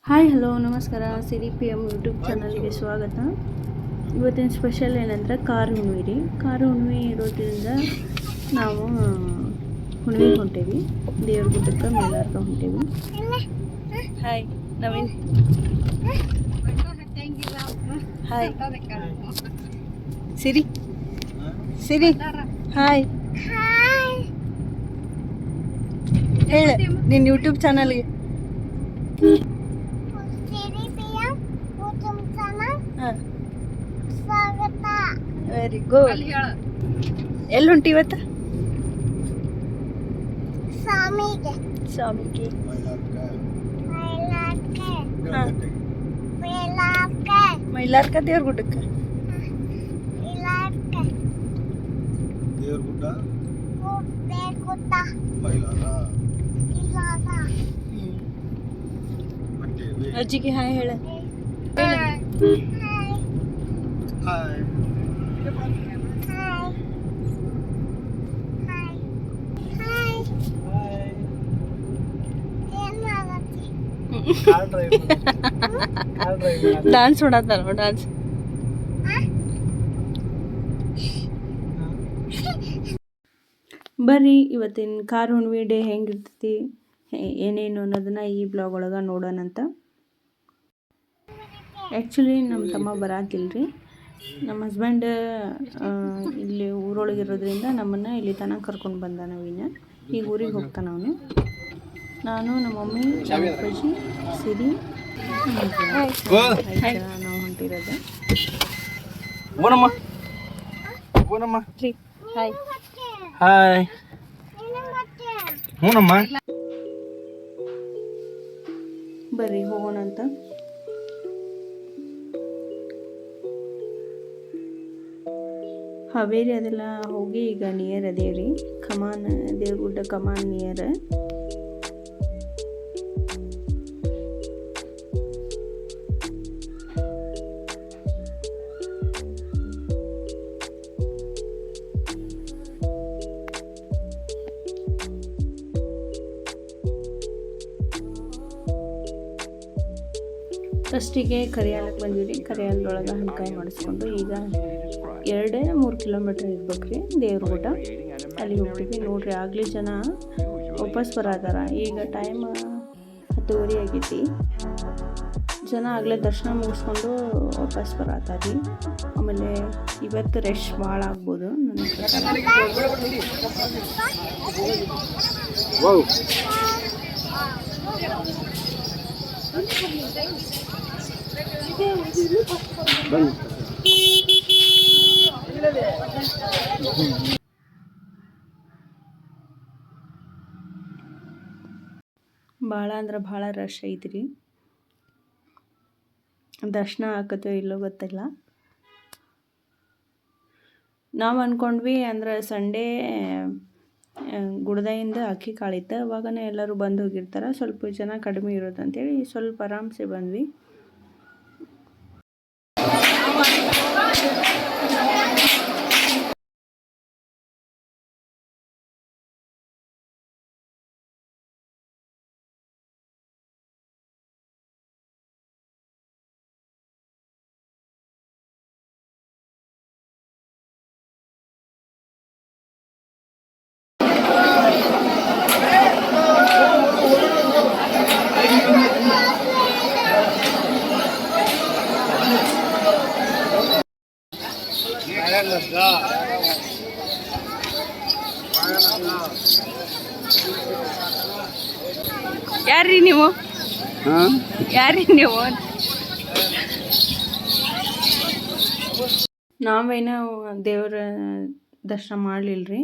Hi hello ನಮಸ್ಕಾರ ಸಿರಿ P M YouTube ಚಾನಲ್ಗೆ ಸ್ವಾಗತ. ಇವತ್ತಿನ ಸ್ಪೆಷಲ್ ಏನಂದ್ರೆ ಕಾರ್ ಹುಣ್ಣಿಮೆ ರೀ. ಕಾರ್ ಹುಣ್ಣಿಮೆ ಇರೋದ್ರಿಂದ ನಾವು ಹುಣ್ಣಿಮೆಗೆ ಹೊಂಟೇವಿ. ದೇವ್ರ ಗುಡ್ಡಕ್ಕೆ ಮೇಲಾರ್ಗ ಹೊಂಟೇವಿ. ಹಾಯ್ ನವೀನ್. ಹಾಯ್ ಸಿರಿ ಸಿರಿ ಹಾಯ್ ಹೇಳ ನಿನ್ನ ಯೂಟ್ಯೂಬ್ ಚಾನಲ್ಗೆ. Very good. ಎಲ್ಲಿ ಹೊಂಟಿ ಇವತ್ತು? ಸ್ವಾಮಿಗೆ. ಮೈಲಾರ್ಕ ದೇವ್ರ ಗುಡ್ಡಕ್ಕೆ. ಅಜ್ಜಿಗೆ ಹಾಯ್ ಹೇಳ. ಡಾನ್ಸ್ ಮಾಡತ್ತಾರ ಡಾನ್ಸ್. ಬರ್ರಿ ಇವತ್ತಿನ ಕಾರ್ ಹುಣ್ಣಿಮೆ ಡೇ ಹೆಂಗಿರ್ತೈತಿ ಏನೇನು ಅನ್ನೋದನ್ನ ಈ ಬ್ಲಾಗ್ ಒಳಗೆ ನೋಡೋಣಂತ. ಆ್ಯಕ್ಚುಲಿ ನಮ್ಮ ತಮ್ಮ ಬರಾಕಿಲ್ರಿ. ನಮ್ಮ ಹಸ್ಬೆಂಡ್ ಇಲ್ಲಿ ಊರೊಳಗಿರೋದ್ರಿಂದ ನಮ್ಮನ್ನು ಇಲ್ಲಿ ತನಕ ಕರ್ಕೊಂಡು ಬಂದ. ನಾವಿನ್ನ ಈಗ ಊರಿಗೆ ಹೋಗ್ತಾನೆ ಅವನು. ನಾನು ನಮ್ಮ ಮಮ್ಮಿ, ನಮ್ಮ ಅಪ್ಪಾಜಿ, ಸಿರಿ, ನಾವು ಹೊಂಟಿರೋದು. Hi hi ಹೂನಮ್ಮ. ಬರ್ರಿ ಹೋಗೋಣ ಅಂತ. ಹಾವೇರಿ ಅದೆಲ್ಲ ಹೋಗಿ ಈಗ ನಿಯರ್ ಅದೇವ್ರಿ. ಕಮಾನ್ ದೇವ್ರಗುಡ್ಡ ಕಮಾನ್ ನಿಯರ್. ಫಸ್ಟಿಗೆ ಕರಿಯಾಲಕ್ಕೆ ಬಂದಿವಿ. ಕರಿಯಾಲದೊಳಗೆ ಹಣ್ಕಾಯಿ ಮಾಡಿಸ್ಕೊಂಡು ಈಗ 2-3 ಕಿಲೋಮೀಟ್ರ್ ಇರ್ಬೇಕ್ರಿ ದೇವ್ರ ಗುಡ್ಡ. ಅಲ್ಲಿ ಹೋಗ್ತೀವಿ ನೋಡ್ರಿ. ಆಗಲೇ ಜನ ವಾಪಸ್ ಬರತ್ತಾರ. ಈಗ ಟೈಮ್ 10:30 ಆಗೈತಿ. ಜನ ಆಗಲೇ ದರ್ಶನ ಮುಗಿಸ್ಕೊಂಡು ವಾಪಸ್ ಬರತ್ತಾರ. ಆಮೇಲೆ ಇವತ್ತು ರಶ್ ಭಾಳ ಆಗ್ಬೋದು ನನ್ನ ಪ್ರಕಾರ. ಭಾಳ ಅಂದ್ರೆ ಭಾಳ ರಶ್ ಐತ್ರಿ. ದರ್ಶನ ಆಕತ್ತೋ ಇಲ್ಲೋ ಗೊತ್ತಿಲ್ಲ. ನಾವು ಅಂದ್ಕೊಂಡ್ವಿ ಅಂದ್ರೆ ಸಂಡೇ ಗುಡ್ದಾಯಿಂದ ಅಕ್ಕಿ ಕಾಳಿತ್ತು. ಅವಾಗನೇ ಎಲ್ಲರೂ ಬಂದು ಹೋಗಿರ್ತಾರೆ. ಸ್ವಲ್ಪ ಜನ ಕಡಿಮೆ ಇರೋದಂತೇಳಿ ಸ್ವಲ್ಪ ಆರಾಮ್ಸೆ ಬಂದ್ವಿ. ಯಾರ್ರಿ ನೀವು? ಯಾರ್ರಿ ನೀವು? ನಾವೇನೋ ದೇವರ ದರ್ಶನ ಮಾಡಲಿಲ್ಲರಿ.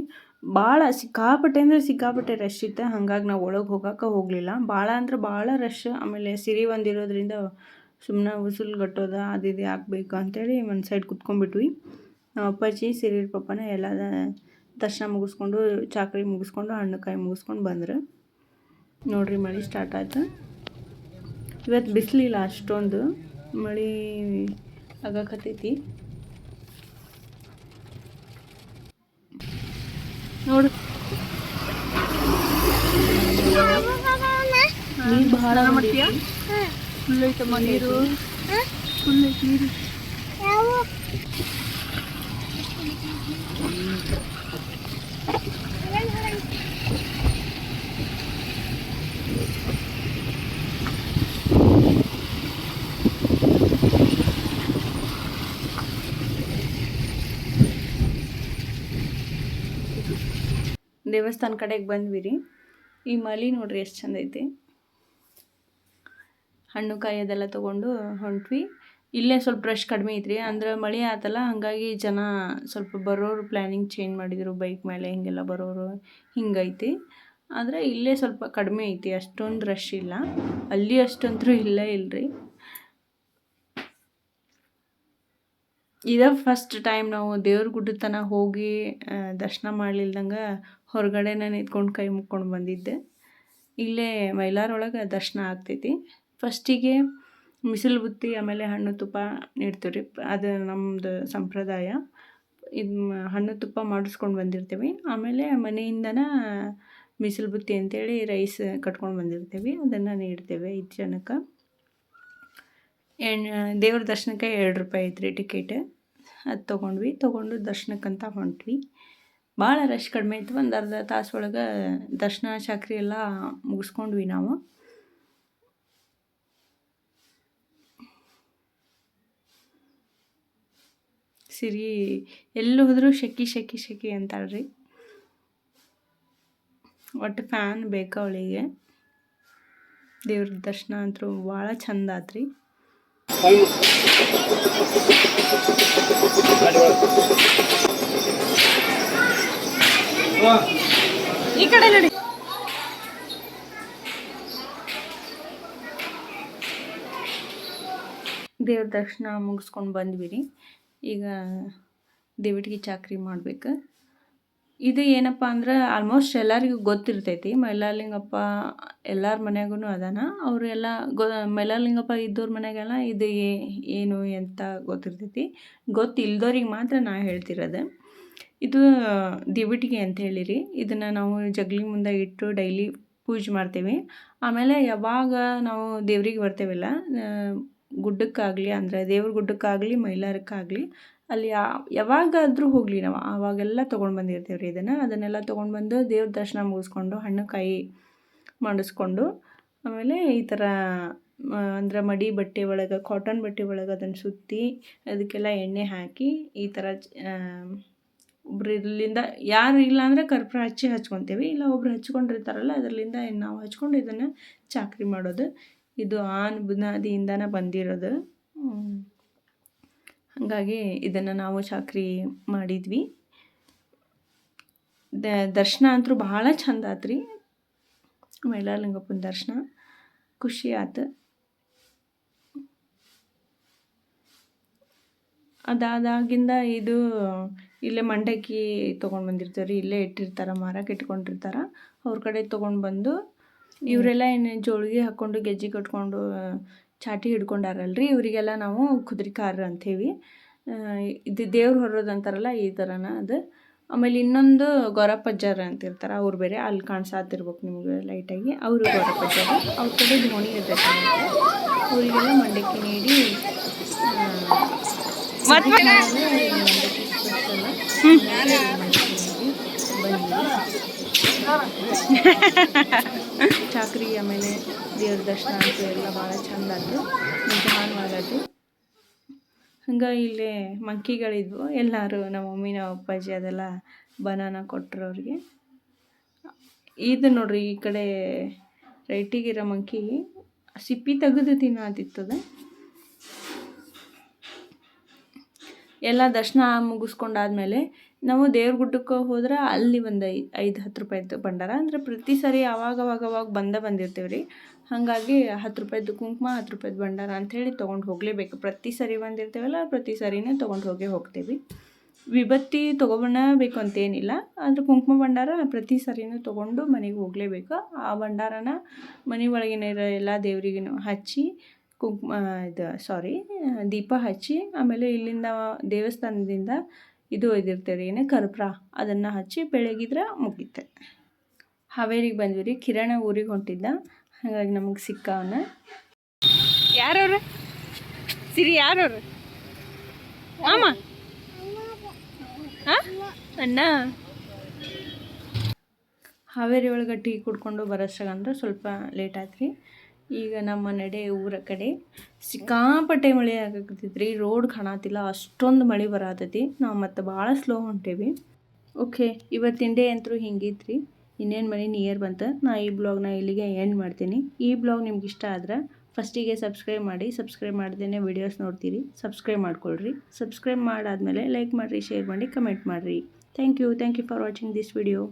ಭಾಳ ಸಿಕ್ಕಾಪಟ್ಟೆ ಅಂದರೆ ಸಿಕ್ಕಾಪಟ್ಟೆ ರಶ್ ಇತ್ತು. ಹಂಗಾಗಿ ನಾವು ಒಳಗೆ ಹೋಗಲಿಲ್ಲ. ಭಾಳ ಅಂದ್ರೆ ಭಾಳ ರಶ್. ಆಮೇಲೆ ಸಿರಿ ಒಂದಿರೋದ್ರಿಂದ ಸುಮ್ಮನೆ ಉಸುಲು ಗಟ್ಟೋದ ಅದು ಇದು ಹಾಕ್ಬೇಕು ಅಂತೇಳಿ ಒಂದು ಸೈಡ್ ಕುತ್ಕೊಂಡ್ಬಿಟ್ವಿ. ನಮ್ಮ ಅಪ್ಪಾಜಿ ಸಿರಿ ಪಪ್ಪನ ಎಲ್ಲ ದರ್ಶನ ಮುಗಿಸ್ಕೊಂಡು ಚಾಕ್ರಿ ಮುಗಿಸ್ಕೊಂಡು ಹಣ್ಣುಕಾಯಿ ಮುಗಿಸ್ಕೊಂಡು ಬಂದರು. ನೋಡ್ರಿ ಮಳೆ ಸ್ಟಾರ್ಟ್ ಆಯ್ತು. ಇವತ್ತು ಬಿಸಿಲಿಲ್ಲ ಅಷ್ಟೊಂದು. ಮಳೆ ಆಗಕತ್ತೈತಿ ನೋಡು. ನೀರು ಬಹಳ ಫುಲ್ ಐತಮ್ಮ ನೀರು, ಫುಲ್ ಐತೆ ನೀರು. ದೇವಸ್ಥಾನ ಕಡೆಗೆ ಬಂದ್ವಿ ರೀ. ಈ ಮಲಿ ನೋಡ್ರಿ ಎಷ್ಟು ಚಂದ ಐತಿ. ಹಣ್ಣು ಕಾಯಿ ಅದೆಲ್ಲ ತೊಗೊಂಡು ಹೊಂಟ್ವಿ. ಇಲ್ಲೇ ಸ್ವಲ್ಪ ರಶ್ ಕಡಿಮೆ ಐತ್ರಿ, ಅಂದ್ರೆ ಮಳೆ ಆತಲ್ಲ, ಹಾಗಾಗಿ ಜನ ಸ್ವಲ್ಪ ಬರೋರು ಪ್ಲ್ಯಾನಿಂಗ್ ಚೇಂಜ್ ಮಾಡಿದರು. ಬೈಕ್ ಮೇಲೆ ಹಿಂಗೆಲ್ಲ ಬರೋರು ಹಿಂಗೈತಿ. ಆದರೆ ಇಲ್ಲೇ ಸ್ವಲ್ಪ ಕಡಿಮೆ ಐತಿ, ಅಷ್ಟೊಂದು ರಶ್ ಇಲ್ಲ. ಅಲ್ಲಿ ಅಷ್ಟಂತೂ ಇಲ್ಲೇ ಇಲ್ಲರಿ. ಇದೇ ಫಸ್ಟ್ ಟೈಮ್ ನಾವು ದೇವ್ರ ಗುಡ್ಡ ತನಕ ಹೋಗಿ ದರ್ಶನ ಮಾಡಲಿಲ್ದಂಗೆ ಹೊರಗಡೆನೇ ನಿಂತ್ಕೊಂಡು ಕೈ ಮುಕ್ಕೊಂಡು ಬಂದಿದ್ದೆ. ಇಲ್ಲೇ ಮೈಲಾರೊಳಗೆ ದರ್ಶನ ಆಗ್ತೈತಿ. ಫಸ್ಟಿಗೆ ಮಿಸಲು ಬುತ್ತಿ, ಆಮೇಲೆ ಹಣ್ಣು ತುಪ್ಪ ನೀಡ್ತೀವಿ ರೀ. ಅದು ನಮ್ಮದು ಸಂಪ್ರದಾಯ. ಇದು ಹಣ್ಣು ತುಪ್ಪ ಮಾಡಿಸ್ಕೊಂಡು ಬಂದಿರ್ತೀವಿ. ಆಮೇಲೆ ಮನೆಯಿಂದನೇ ಮಿಸಲು ಬುತ್ತಿ ಅಂತೇಳಿ ರೈಸ್ ಕಟ್ಕೊಂಡು ಬಂದಿರ್ತೀವಿ, ಅದನ್ನು ನೀಡ್ತೇವೆ 5 ಜನಕ್ಕೆ. ದೇವ್ರ ದರ್ಶನಕ್ಕೆ 2 ರೂಪಾಯಿ ಐತ್ರಿ ಟಿಕೆಟ್. ಅದು ತೊಗೊಂಡು ದರ್ಶನಕ್ಕಂತ ಹೊಂಟ್ವಿ. ಭಾಳ ರಶ್ ಕಡಿಮೆ ಇತ್ತು. ಒಂದು ಅರ್ಧ ತಾಸು ಒಳಗೆ ದರ್ಶನ ಚಕ್ರಿ ಎಲ್ಲ ಮುಗಿಸ್ಕೊಂಡ್ವಿ ನಾವು. ಸಿರಿ ಎಲ್ಲಿ ಹೋದರೂ ಶೆಕಿ ಅಂತಾಳ್ರಿ. ಒಟ್ಟು ಫ್ಯಾನ್ ಬೇಕಾ ಅವಳಿಗೆ. ದೇವ್ರ ದರ್ಶನ ಅಂತೂ ಭಾಳ ಚಂದ ಆತ್ರಿ. ಈ ಕಡೆ ನೋಡಿ. ದೇವ್ರ ದರ್ಶನ ಮುಗಿಸ್ಕೊಂಡು ಬಂದ್ವಿ ರೀ. ಈಗ ದೇವಟಿಗೆ ಚಾಕ್ರಿ ಮಾಡ್ಬೇಕು. ಇದು ಏನಪ್ಪ ಅಂದ್ರೆ ಆಲ್ಮೋಸ್ಟ್ ಎಲ್ಲರಿಗೂ ಗೊತ್ತಿರ್ತೈತಿ. ಮೈಲಾರಲಿಂಗಪ್ಪ ಎಲ್ಲರ ಮನೆಯಾಗೂ ಅದಾನ. ಅವರೆಲ್ಲ ಮೈಲಾರಲಿಂಗಪ್ಪ ಇದ್ದವ್ರ ಮನೆಗೆಲ್ಲ ಇದು ಏನು ಅಂತ ಗೊತ್ತಿರ್ತೈತಿ. ಗೊತ್ತಿಲ್ದವ್ರಿಗೆ ಮಾತ್ರ ನಾ ಹೇಳ್ತಿರೋದು. ಇದು ದೇವಟಿಗೆ ಅಂತ ಹೇಳಿರಿ. ಇದನ್ನು ನಾವು ಜಗ್ಲಿ ಮುಂದೆ ಇಟ್ಟು ಡೈಲಿ ಪೂಜೆ ಮಾಡ್ತೇವೆ. ಆಮೇಲೆ ಯಾವಾಗ ನಾವು ದೇವ್ರಿಗೆ ಬರ್ತೇವಲ್ಲ, ಗುಡ್ಡಕ್ಕಾಗಲಿ, ಅಂದರೆ ದೇವ್ರ ಗುಡ್ಡಕ್ಕಾಗಲಿ ಮೈಲಾರಕ್ಕಾಗಲಿ, ಅಲ್ಲಿ ಯಾವಾಗಾದರೂ ಹೋಗಲಿ ನಾವು ಆವಾಗೆಲ್ಲ ತೊಗೊಂಡು ಬಂದಿರ್ತೇವೆ ರೀ. ಅದನ್ನೆಲ್ಲ ತೊಗೊಂಡು ಬಂದು ದೇವ್ರ ದರ್ಶನ ಮುಗಿಸ್ಕೊಂಡು ಹಣ್ಣು ಕಾಯಿ ಮಾಡಿಸ್ಕೊಂಡು, ಆಮೇಲೆ ಈ ಥರ ಅಂದ್ರೆ ಮಡಿ ಬಟ್ಟೆ ಒಳಗೆ, ಕಾಟನ್ ಬಟ್ಟೆ ಒಳಗೆ ಅದನ್ನು ಸುತ್ತಿ ಅದಕ್ಕೆಲ್ಲ ಎಣ್ಣೆ ಹಾಕಿ ಈ ಥರ ಒಬ್ರು ಇಲ್ಲಿಂದ ಯಾರು ಇಲ್ಲ ಅಂದರೆ ಕರ್ಪೂರ ಹಚ್ಕೊತೇವೆ. ಇಲ್ಲ ಒಬ್ರು ಹಚ್ಕೊಂಡಿರ್ತಾರಲ್ಲ, ಅದರಲ್ಲಿಂದ ನಾವು ಹಚ್ಕೊಂಡು ಇದನ್ನು ಚಾಕ್ರಿ ಮಾಡೋದು. ಇದು ಬುನಾದಿಯಿಂದನೇ ಬಂದಿರೋದು. ಹಾಗಾಗಿ ಇದನ್ನು ನಾವು ಚಾಕ್ರಿ ಮಾಡಿದ್ವಿ. ದರ್ಶನ ಅಂತೂ ಭಾಳ ಚಂದ ಆತ್ರಿ. ಮೈಲಾರಲಿಂಗಪ್ಪನ ದರ್ಶನ ಖುಷಿ ಆಯ್ತು. ಅದಾದಾಗಿಂದ ಇದು ಇಲ್ಲೇ ಮಂಡಕ್ಕಿ ತೊಗೊಂಡು ಬಂದಿರ್ತಾರೆ ರೀ. ಇಲ್ಲೇ ಇಟ್ಟಿರ್ತಾರೆ, ಮಾರಕ್ಕೆ ಇಟ್ಕೊಂಡಿರ್ತಾರೆ. ಅವ್ರ ಕಡೆ ತೊಗೊಂಡು ಬಂದು ಇವರೆಲ್ಲ ಏನು ಜೋಳಿಗೆ ಹಾಕ್ಕೊಂಡು ಗೆಜ್ಜೆ ಕಟ್ಕೊಂಡು ಚಾಟಿ ಹಿಡ್ಕೊಂಡಾರಲ್ರಿ, ಇವರಿಗೆಲ್ಲ ನಾವು ಕುದುರೆಕಾರ ಅಂತೀವಿ. ಇದು ದೇವ್ರು ಹೊರೋದು ಅಂತಾರಲ್ಲ, ಈ ಥರನ ಅದು. ಆಮೇಲೆ ಇನ್ನೊಂದು ಗೌರಪ್ಪಜ್ಜಾರ ಅಂತ ಇರ್ತಾರೆ, ಅವ್ರು ಬೇರೆ. ಅಲ್ಲಿ ಕಾಣಿಸಾತಿರ್ಬೇಕು ನಿಮ್ಗೆ ಲೈಟಾಗಿ. ಅವರು ಗೌರಪ್ಪಜ್ಜಾರ. ಅವ್ರ ಕಡೆ ಧೋಣಿ ಇರ್ತೈತೆ. ಅವರಿಗೆಲ್ಲ ಮಂಡಕ್ಕಿ ನೀಡಿ ಚಾಕ್ರಿ ಆಮೇಲೆ ದೇವ್ರ ದರ್ಶನ ಅಂತ ಎಲ್ಲ ಭಾಳ ಚಂದ ಆಯ್ತು, ನಿಧಾನವಾಗದು. ಹಂಗೆ ಇಲ್ಲೇ ಮಂಕಿಗಳಿದ್ವು. ಎಲ್ಲರೂ ನಮ್ಮ ಮಮ್ಮಿ, ನಮ್ಮ ಅಪ್ಪಾಜಿ ಅದೆಲ್ಲ ಬನಾನ ಕೊಟ್ಟರು ಅವ್ರಿಗೆ. ಇದು ನೋಡ್ರಿ, ಈ ಕಡೆ ರೈಟಿಗಿರೋ ಮಂಕಿ ಸಿಪ್ಪಿ ತೆಗೆದು ತಿನ್ನತ್ತಿತ್ತದ. ಎಲ್ಲ ದರ್ಶನ ಮುಗಿಸ್ಕೊಂಡಾದ್ಮೇಲೆ ನಾವು ದೇವ್ರ ಗುಡ್ಡಕ್ಕೆ ಹೋದ್ರೆ ಅಲ್ಲಿ ಒಂದು 5-10 ರೂಪಾಯಿದ್ದು ಭಂಡಾರ. ಅಂದರೆ ಪ್ರತಿ ಸರಿ ಅವಾಗ ಬಂದಿರ್ತೀವಿ ರೀ. ಹಾಗಾಗಿ 10 ರೂಪಾಯಿದ್ದು ಕುಂಕುಮ, 10 ರೂಪಾಯಿದ್ದು ಭಂಡಾರ ಅಂಥೇಳಿ ತೊಗೊಂಡು ಹೋಗಲೇಬೇಕು. ಪ್ರತಿ ಸರಿ ಬಂದಿರ್ತೀವಲ್ಲ, ಪ್ರತಿ ಸರಿನೇ ತೊಗೊಂಡು ಹೋಗ್ತೀವಿ. ವಿಭತ್ತಿ ತೊಗೊಬರಬೇಕು ಅಂತೇನಿಲ್ಲ, ಆದರೆ ಕುಂಕುಮ ಭಂಡಾರ ಪ್ರತಿ ಸರಿನೂ ತೊಗೊಂಡು ಮನೆಗೆ ಹೋಗಲೇಬೇಕು. ಆ ಭಂಡಾರನ ಮನೆ ಒಳಗಿನ ಎಲ್ಲ ದೇವರಿಗೂ ಹಚ್ಚಿ ದೀಪ ಹಚ್ಚಿ, ಆಮೇಲೆ ಇಲ್ಲಿಂದ ದೇವಸ್ಥಾನದಿಂದ ಇದು ಒಯ್ದಿರ್ತೇವೆ ರೀ, ಕರ್ಪೂರ, ಅದನ್ನು ಹಚ್ಚಿ ಬೆಳಗಿದ್ರೆ ಮುಗೀತೆ. ಹಾವೇರಿಗೆ ಬಂದ್ವಿ ರೀ. ಕಿರಣ ಊರಿಗೆ ಹೊಂಟಿದ್ದ, ಹಾಗಾಗಿ ನಮಗೆ ಸಿಕ್ಕವನ್ನ. ಯಾರವ್ರು ಸಿರಿ ಯಾರವ್ರು ಅಮ್ಮ ಅಣ್ಣ ಹಾವೇರಿ ಒಳಗೆ ಟೀ ಕುಡ್ಕೊಂಡು ಬರೋಷ್ಟಾಗಂದ್ರೆ ಸ್ವಲ್ಪ ಲೇಟ್ ಆಯ್ತು ರೀ. ಈಗ ನಮ್ಮ ನಡೆ ಊರ ಕಡೆ ಸಿಕ್ಕಾಪಟ್ಟೆ ಮಳೆ ಆಗಕತ್ತೈತ್ರಿ. ರೋಡ್ ಕಾಣತಿಲ್ಲ, ಅಷ್ಟೊಂದು ಮಳೆ ಬರತೈತಿ. ನಾವು ಮತ್ತು ಭಾಳ ಸ್ಲೋ ಹೊಂಟೇವಿ. ಓಕೆ, ಇವತ್ತಿನ ಡೇ ಅಂತೂ ಹಿಂಗಿತ್ರಿ. ಇನ್ನೇನು ಮನೆ ನಿಯರ್ ಬಂತು. ನಾ ಈ ಬ್ಲಾಗ್ನ ಇಲ್ಲಿಗೆ ಎಂಡ್ ಮಾಡ್ತೀನಿ. ಈ ಬ್ಲಾಗ್ ನಿಮ್ಗೆ ಇಷ್ಟ ಆದ್ರೆ ಫಸ್ಟಿಗೆ ಸಬ್ಸ್ಕ್ರೈಬ್ ಮಾಡಿ. ಸಬ್ಸ್ಕ್ರೈಬ್ ಮಾಡ್ದೇ ವಿಡಿಯೋಸ್ ನೋಡ್ತೀರಿ, ಸಬ್ಸ್ಕ್ರೈಬ್ ಮಾಡ್ಕೊಳ್ರಿ. ಸಬ್ಸ್ಕ್ರೈಬ್ ಮಾಡಾದ್ಮೇಲೆ ಲೈಕ್ ಮಾಡಿರಿ, ಶೇರ್ ಮಾಡಿ, ಕಮೆಂಟ್ ಮಾಡಿರಿ. Thank you for watching this video.